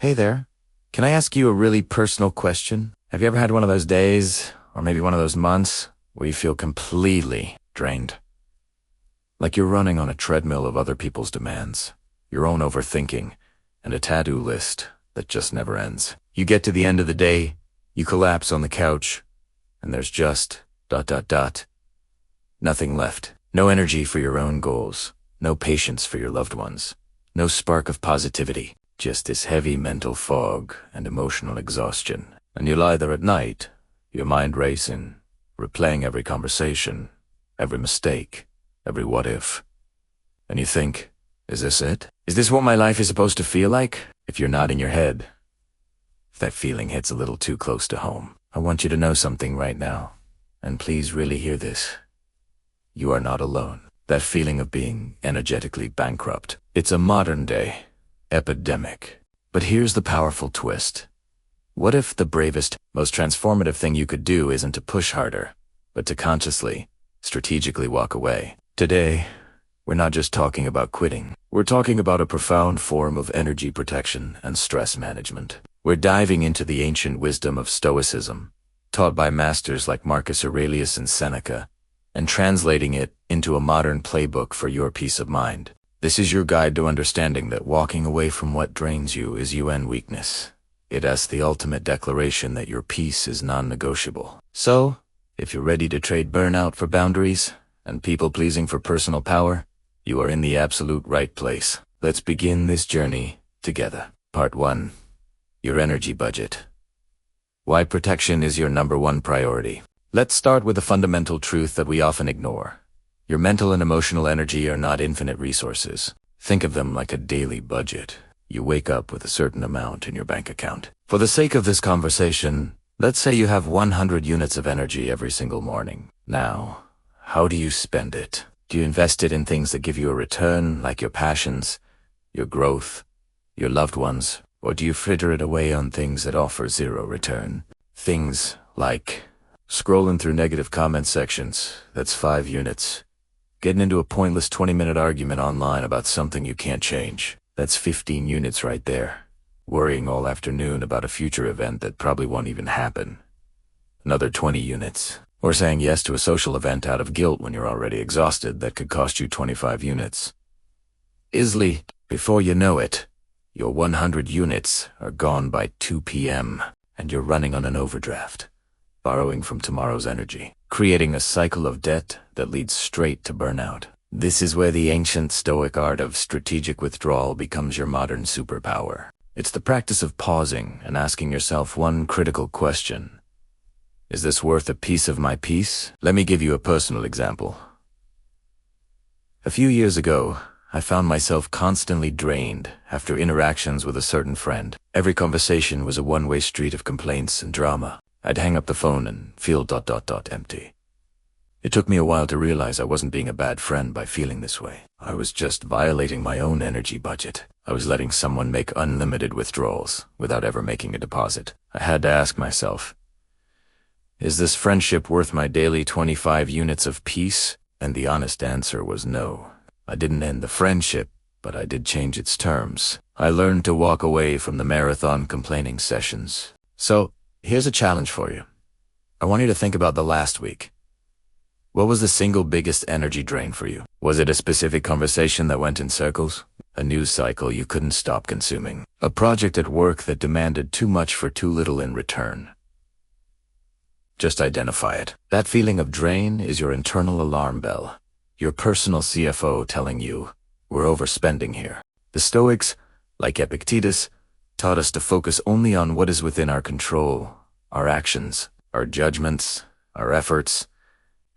Hey there. Can I ask you a really personal question? Have you ever had one of those days, or maybe one of those months, where you feel completely drained? Like you're running on a treadmill of other people's demands, your own overthinking, and a to-do list that just never ends. You get to the end of the day, you collapse on the couch, and there's just ... nothing left. No energy for your own goals, no patience for your loved ones, no spark of positivity, just this heavy mental fog and emotional exhaustion. And you lie there at night, your mind racing, replaying every conversation, every mistake, every what if. And you think, is this it? Is this what my life is supposed to feel like? If you're nodding your head, if that feeling hits a little too close to home, I want you to know something right now. And please really hear this. You are not alone. That feeling of being energetically bankrupt. It's a modern-day epidemic. But here's the powerful twist. What if the bravest, most transformative thing you could do isn't to push harder, but to consciously, strategically walk away? Today, we're not just talking about quitting. We're talking about a profound form of energy protection and stress management. We're diving into the ancient wisdom of Stoicism, taught by masters like Marcus Aurelius and Seneca, and translating it into a modern playbook for your peace of mind. This is your guide to understanding that walking away from what drains you is UN weakness. It asks the ultimate declaration that your peace is non-negotiable. So, if you're ready to trade burnout for boundaries and people-pleasing for personal power, you are in the absolute right place. Let's begin this journey together. Part 1. Your energy budget. Why protection is your #1 priority. Let's start with a fundamental truth that we often ignore. Your mental and emotional energy are not infinite resources. Think of them like a daily budget. You wake up with a certain amount in your bank account. For the sake of this conversation, let's say you have 100 units of energy every single morning. Now, how do you spend it? Do you invest it in things that give you a return, like your passions, your growth, your loved ones? Or do you fritter it away on things that offer zero return? Things like scrolling through negative comment sections, that's 5 units. Getting into a pointless 20-minute argument online about something you can't change, that's 15 units right there. Worrying all afternoon about a future event that probably won't even happen, another 20 units. Or saying yes to a social event out of guilt when you're already exhausted, that could cost you 25 units. Easily, before you know it, your 100 units are gone by 2 p.m. and you're running on an overdraft, borrowing from tomorrow's energy, creating a cycle of debt that leads straight to burnout. This is where the ancient Stoic art of strategic withdrawal becomes your modern superpower. It's the practice of pausing and asking yourself one critical question. Is this worth a piece of my peace? Let me give you a personal example. A few years ago, I found myself constantly drained after interactions with a certain friend. Every conversation was a one-way street of complaints and drama. I'd hang up the phone and feel ... empty. It took me a while to realize I wasn't being a bad friend by feeling this way. I was just violating my own energy budget. I was letting someone make unlimited withdrawals without ever making a deposit. I had to ask myself, is this friendship worth my daily 25 units of peace? And the honest answer was no. I didn't end the friendship, but I did change its terms. I learned to walk away from the marathon complaining sessions. So, here's a challenge for you. I want you to think about the last week. What was the single biggest energy drain for you? Was it a specific conversation that went in circles? A news cycle you couldn't stop consuming? A project at work that demanded too much for too little in return? Just identify it. That feeling of drain is your internal alarm bell. Your personal CFO telling you, we're overspending here. The Stoics, like Epictetus, taught us to focus only on what is within our control, our actions, our judgments, our efforts.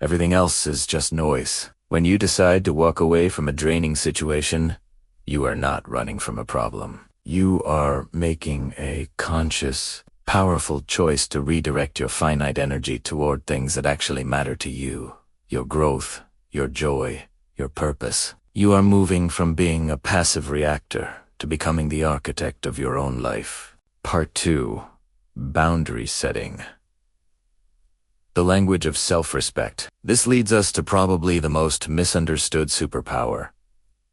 Everything else is just noise. When you decide to walk away from a draining situation, you are not running from a problem. You are making a conscious, powerful choice to redirect your finite energy toward things that actually matter to you. Your growth, your joy, your purpose. You are moving from being a passive reactor to becoming the architect of your own life. Part 2. Boundary setting. The language of self-respect. This leads us to probably the most misunderstood superpower.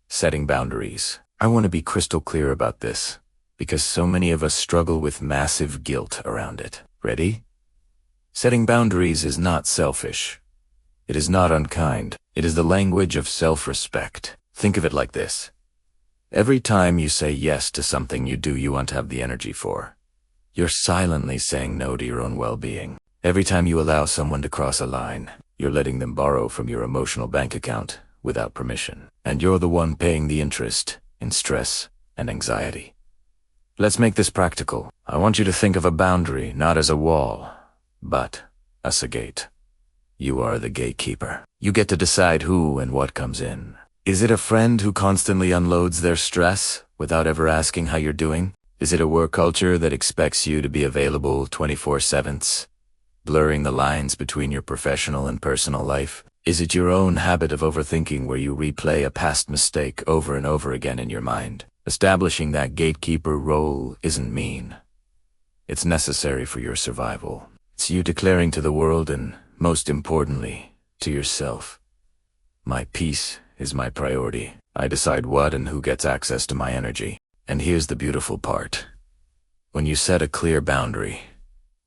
Setting boundaries. I want to be crystal clear about this. Because so many of us struggle with massive guilt around it. Ready? Setting boundaries is not selfish. It is not unkind. It is the language of self-respect. Think of it like this. Every time you say yes to something you want to have the energy for, you're silently saying no to your own well-being. Every time you allow someone to cross a line, you're letting them borrow from your emotional bank account without permission. And you're the one paying the interest in stress and anxiety. Let's make this practical. I want you to think of a boundary not as a wall, but as a gate. You are the gatekeeper. You get to decide who and what comes in. Is it a friend who constantly unloads their stress without ever asking how you're doing? Is it a work culture that expects you to be available 24/7, blurring the lines between your professional and personal life? Is it your own habit of overthinking where you replay a past mistake over and over again in your mind? Establishing that gatekeeper role isn't mean. It's necessary for your survival. It's you declaring to the world and, most importantly, to yourself, my peace is my priority. I decide what and who gets access to my energy. And here's the beautiful part. When you set a clear boundary,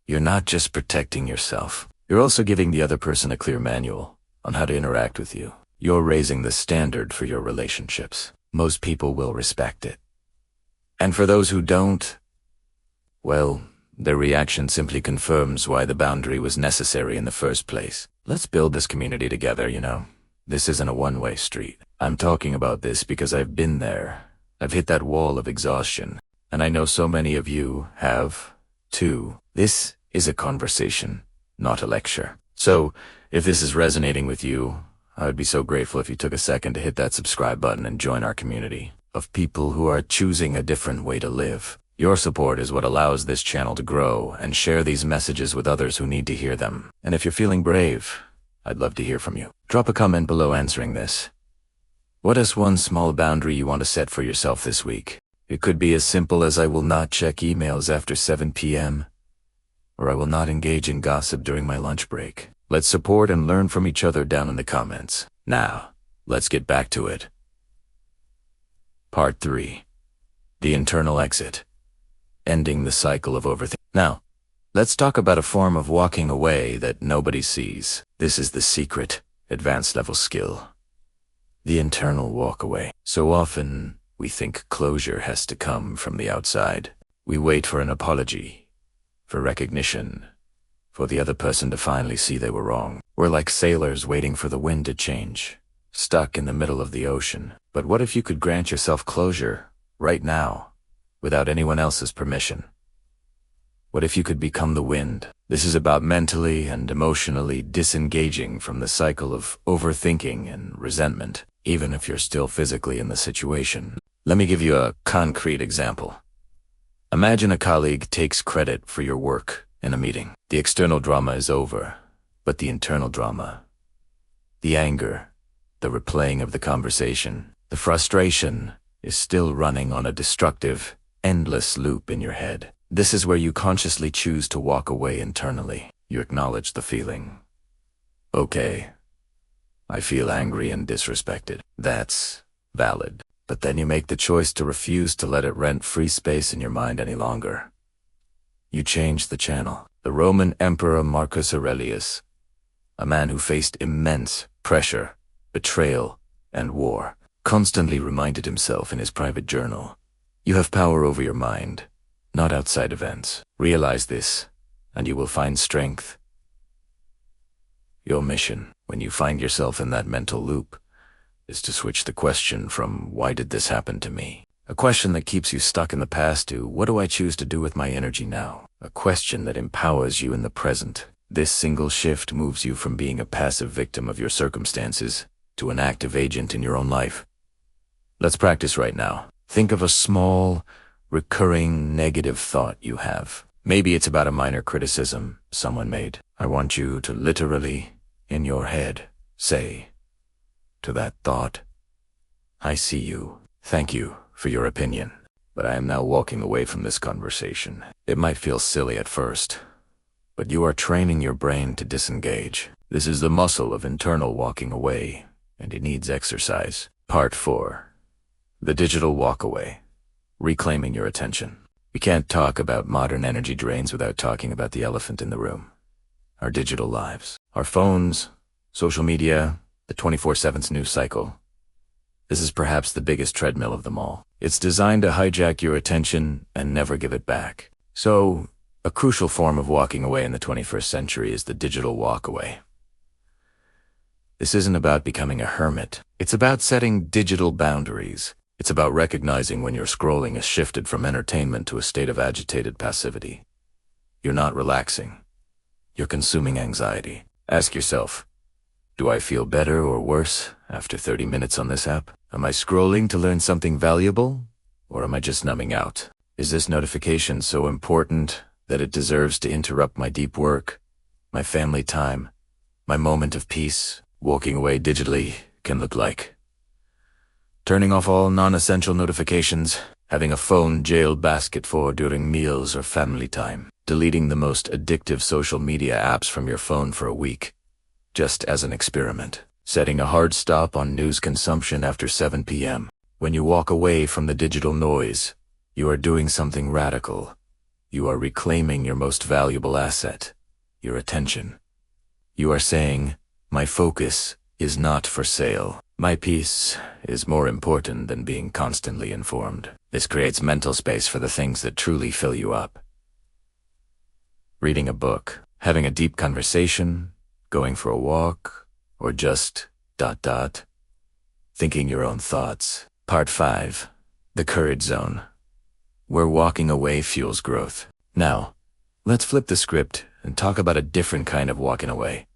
you're not just protecting yourself. You're also giving the other person a clear manual on how to interact with you. You're raising the standard for your relationships. Most people will respect it. And for those who don't, well, their reaction simply confirms why the boundary was necessary in the first place. Let's build this community together, you know. This isn't a one-way street. I'm talking about this because I've been there. I've hit that wall of exhaustion, and I know so many of you have, too. This is a conversation, not a lecture. So, if this is resonating with you, I would be so grateful if you took a second to hit that subscribe button and join our community of people who are choosing a different way to live. Your support is what allows this channel to grow and share these messages with others who need to hear them. And if you're feeling brave, I'd love to hear from you. Drop a comment below answering this. What is one small boundary you want to set for yourself this week? It could be as simple as I will not check emails after 7 p.m., or I will not engage in gossip during my lunch break. Let's support and learn from each other down in the comments. Now, let's get back to it. Part 3. The internal exit. Ending the cycle of overthinking. Now, let's talk about a form of walking away that nobody sees. This is the secret, advanced level skill. The internal walkaway. So often, we think closure has to come from the outside. We wait for an apology, for recognition, for the other person to finally see they were wrong. We're like sailors waiting for the wind to change, stuck in the middle of the ocean. But what if you could grant yourself closure, right now, without anyone else's permission? What if you could become the wind? This is about mentally and emotionally disengaging from the cycle of overthinking and resentment, even if you're still physically in the situation. Let me give you a concrete example. Imagine a colleague takes credit for your work in a meeting. The external drama is over, but the internal drama, the anger, the replaying of the conversation, the frustration is still running on a destructive, endless loop in your head. This is where you consciously choose to walk away internally. You acknowledge the feeling. Okay, I feel angry and disrespected. That's valid. But then you make the choice to refuse to let it rent free space in your mind any longer. You change the channel. The Roman Emperor Marcus Aurelius, a man who faced immense pressure, betrayal, and war, constantly reminded himself in his private journal, "You have power over your mind, not outside events. Realize this, and you will find strength." Your mission, when you find yourself in that mental loop, is to switch the question from "why did this happen to me?" a question that keeps you stuck in the past, to "what do I choose to do with my energy now?" a question that empowers you in the present. This single shift moves you from being a passive victim of your circumstances to an active agent in your own life. Let's practice right now. Think of a small, recurring negative thought you have. Maybe it's about a minor criticism someone made. I want you to literally, in your head, say to that thought, "I see you. Thank you for your opinion, but I am now walking away from this conversation." It might feel silly at first, but you are training your brain to disengage. This is the muscle of internal walking away, and it needs exercise. Part 4. The digital walkaway. Reclaiming your attention. We can't talk about modern energy drains without talking about the elephant in the room. Our digital lives. Our phones, social media, the 24/7 news cycle. This is perhaps the biggest treadmill of them all. It's designed to hijack your attention and never give it back. So, a crucial form of walking away in the 21st century is the digital walkaway. This isn't about becoming a hermit. It's about setting digital boundaries. It's about recognizing when your scrolling has shifted from entertainment to a state of agitated passivity. You're not relaxing. You're consuming anxiety. Ask yourself, do I feel better or worse after 30 minutes on this app? Am I scrolling to learn something valuable, or am I just numbing out? Is this notification so important that it deserves to interrupt my deep work, my family time, my moment of peace? Walking away digitally can look like turning off all non-essential notifications, having a phone jail basket for during meals or family time, deleting the most addictive social media apps from your phone for a week, just as an experiment, setting a hard stop on news consumption after 7 p.m. When you walk away from the digital noise, you are doing something radical. You are reclaiming your most valuable asset, your attention. You are saying, my focus is not for sale. My peace is more important than being constantly informed. This creates mental space for the things that truly fill you up. Reading a book, having a deep conversation, going for a walk, or just ... thinking your own thoughts. Part 5. The Courage Zone, where walking away fuels growth. Now, let's flip the script and talk about a different kind of walking away.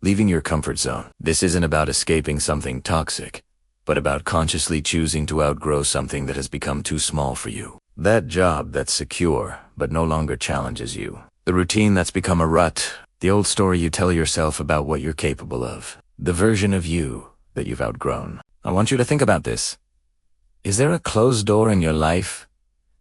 Leaving your comfort zone. This isn't about escaping something toxic, but about consciously choosing to outgrow something that has become too small for you. That job that's secure, but no longer challenges you. The routine that's become a rut. The old story you tell yourself about what you're capable of. The version of you that you've outgrown. I want you to think about this. Is there a closed door in your life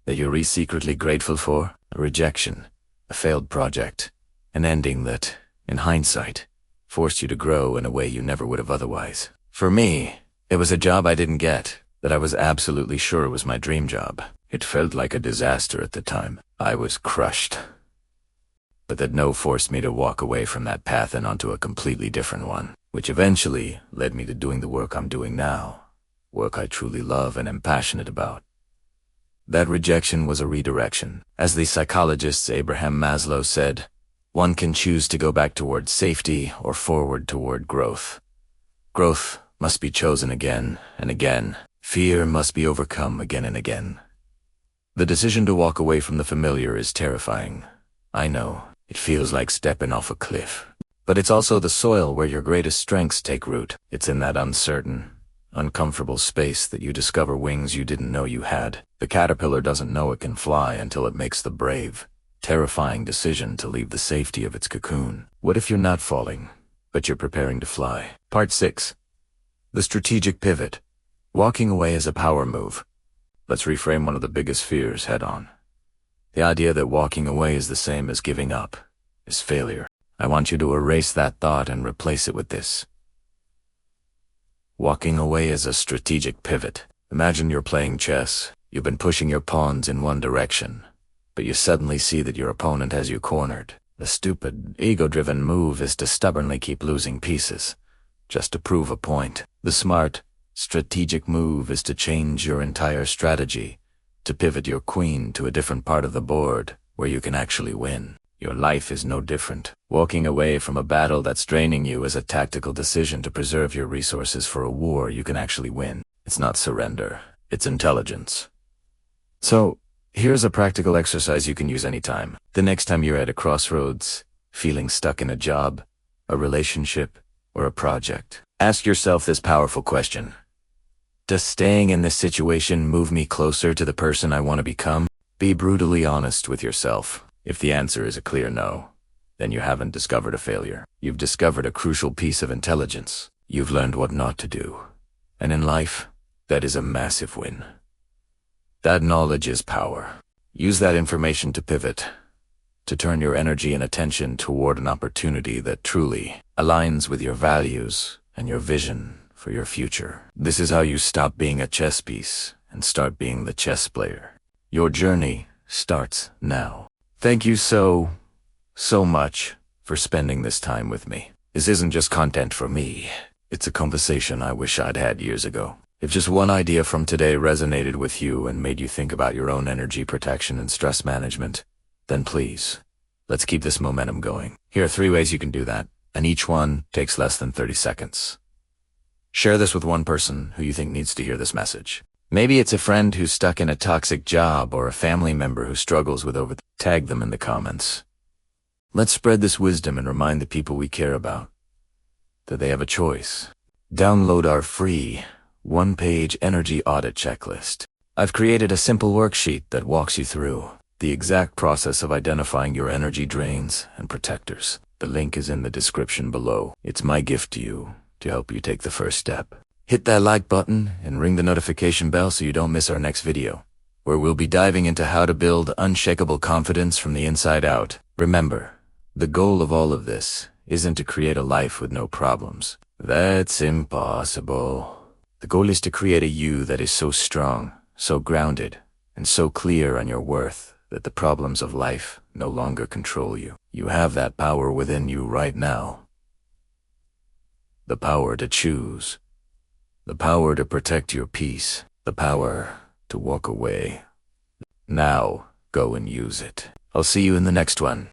that you're secretly grateful for? A rejection, a failed project, an ending that, in hindsight, forced you to grow in a way you never would have otherwise. For me, it was a job I didn't get, that I was absolutely sure was my dream job. It felt like a disaster at the time. I was crushed. But that no forced me to walk away from that path and onto a completely different one, which eventually led me to doing the work I'm doing now, work I truly love and am passionate about. That rejection was a redirection. As the psychologist Abraham Maslow said, one can choose to go back toward safety or forward toward growth. Growth must be chosen again and again. Fear must be overcome again and again. The decision to walk away from the familiar is terrifying. I know, it feels like stepping off a cliff. But it's also the soil where your greatest strengths take root. It's in that uncertain, uncomfortable space that you discover wings you didn't know you had. The caterpillar doesn't know it can fly until it makes the brave, terrifying decision to leave the safety of its cocoon. What if you're not falling, but you're preparing to fly? Part 6. The strategic pivot. Walking away is a power move. Let's reframe one of the biggest fears head on. The idea that walking away is the same as giving up, is failure. I want you to erase that thought and replace it with this. Walking away is a strategic pivot. Imagine you're playing chess. You've been pushing your pawns in one direction, but you suddenly see that your opponent has you cornered. The stupid, ego-driven move is to stubbornly keep losing pieces, just to prove a point. The smart, strategic move is to change your entire strategy, to pivot your queen to a different part of the board where you can actually win. Your life is no different. Walking away from a battle that's draining you is a tactical decision to preserve your resources for a war you can actually win. It's not surrender, it's intelligence. So, here's a practical exercise you can use anytime. The next time you're at a crossroads, feeling stuck in a job, a relationship, or a project, ask yourself this powerful question. Does staying in this situation move me closer to the person I want to become? Be brutally honest with yourself. If the answer is a clear no, then you haven't discovered a failure. You've discovered a crucial piece of intelligence. You've learned what not to do. And in life, that is a massive win. That knowledge is power. Use that information to pivot, to turn your energy and attention toward an opportunity that truly aligns with your values and your vision for your future. This is how you stop being a chess piece and start being the chess player. Your journey starts now. Thank you so much for spending this time with me. This isn't just content for me. It's a conversation I wish I'd had years ago. If just one idea from today resonated with you and made you think about your own energy protection and stress management, then please, let's keep this momentum going. Here are 3 ways you can do that, and each one takes less than 30 seconds. Share this with one person who you think needs to hear this message. Maybe it's a friend who's stuck in a toxic job or a family member who struggles with Tag them in the comments. Let's spread this wisdom and remind the people we care about that they have a choice. Download our free 1-page energy audit checklist. I've created a simple worksheet that walks you through the exact process of identifying your energy drains and protectors. The link is in the description below. It's my gift to you to help you take the first step. Hit that like button and ring the notification bell so you don't miss our next video, where we'll be diving into how to build unshakable confidence from the inside out. Remember, the goal of all of this isn't to create a life with no problems. That's impossible. The goal is to create a you that is so strong, so grounded, and so clear on your worth that the problems of life no longer control you. You have that power within you right now. The power to choose. The power to protect your peace. The power to walk away. Now, go and use it. I'll see you in the next one.